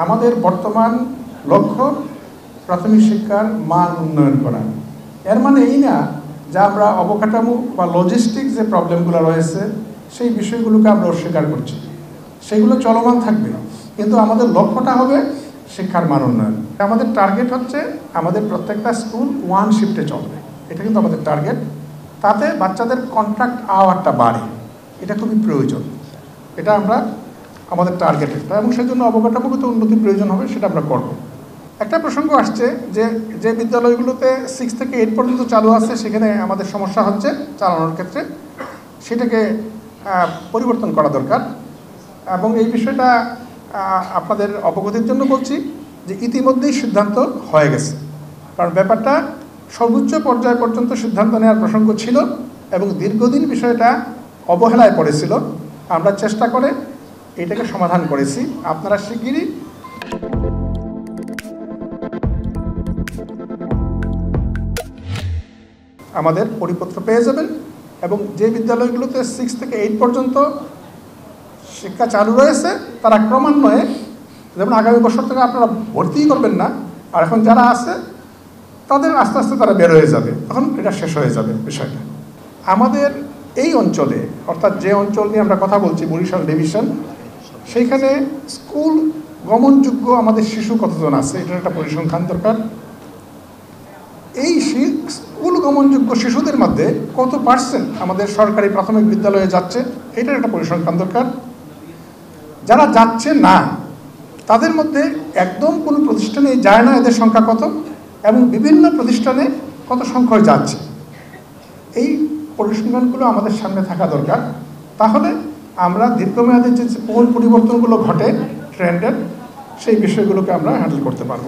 আমাদের বর্তমান লক্ষ্য প্রাথমিক শিক্ষার মান উন্নয়ন করা। এর মানে এই না যে আমরা অবকাঠামো বা লজিস্টিক যে প্রবলেমগুলো রয়েছে সেই বিষয়গুলোকে আমরা অস্বীকার করছি, সেগুলো চলমান থাকবে, কিন্তু আমাদের লক্ষ্যটা হবে শিক্ষার মান উন্নয়ন। আমাদের টার্গেট হচ্ছে আমাদের প্রত্যেকটা স্কুল ওয়ান শিফটে চলবে, এটা কিন্তু আমাদের টার্গেট। তাতে বাচ্চাদের কন্ট্রাক্ট আওয়ারটা বাড়ে, এটা খুবই প্রয়োজন, এটা আমরা আমাদের টার্গেট একটা, এবং সেই জন্য অবকাঠামোগত উন্নতি প্রয়োজন হবে, সেটা আমরা করব। একটা প্রসঙ্গ আসছে যে বিদ্যালয়গুলোতে 6 থেকে 8 পর্যন্ত চালু আছে, সেখানে আমাদের সমস্যা হচ্ছে চালানোর ক্ষেত্রে, সেটাকে পরিবর্তন করা দরকার। এবং এই বিষয়টা আপনাদের অবগতির জন্য বলছি যে ইতিমধ্যেই সিদ্ধান্ত হয়ে গেছে, কারণ ব্যাপারটা সর্বোচ্চ পর্যায় পর্যন্ত সিদ্ধান্ত নেওয়ার প্রসঙ্গ ছিল এবং দীর্ঘদিন বিষয়টা অবহেলায় পড়েছিল। আমরা চেষ্টা করে এটাকে সমাধান করেছি। আপনারা শিগগিরই আমাদের পরিপত্র পেয়ে যাবেন, এবং যে বিদ্যালয়গুলোতে 6 থেকে 8 পর্যন্ত শিক্ষা চালু রয়েছে তারা ক্রমান্বয়ে, যেমন আগামী বছর থেকে আপনারা ভর্তিই করবেন না, আর এখন যারা আছে তাদের আস্তে আস্তে তারা বের হয়ে যাবে, তখন এটা শেষ হয়ে যাবে বিষয়টা। আমাদের এই অঞ্চলে, অর্থাৎ যে অঞ্চল নিয়ে আমরা কথা বলছি, বরিশাল ডিভিশন, সেইখানে স্কুল গমনযোগ্য আমাদের শিশু কতজন আছে এটার একটা পরিসংখ্যান দরকার। এই স্কুল গমনযোগ্য শিশুদের মধ্যে কত পার্সেন্ট আমাদের সরকারি প্রাথমিক বিদ্যালয়ে যাচ্ছে এটার একটা পরিসংখ্যান দরকার। যারা যাচ্ছে না তাদের মধ্যে একদম কোনো প্রতিষ্ঠানে যায় না এদের সংখ্যা কত, এবং বিভিন্ন প্রতিষ্ঠানে কত সংখ্যায় যাচ্ছে, এই পরিসংখ্যানগুলো আমাদের সামনে থাকা দরকার। তাহলে আমরা দীর্ঘমেয়াদে যে পরিবর্তনগুলো ঘটে ট্রেন্ডের, সেই বিষয়গুলোকে আমরা হ্যান্ডেল করতে পারব।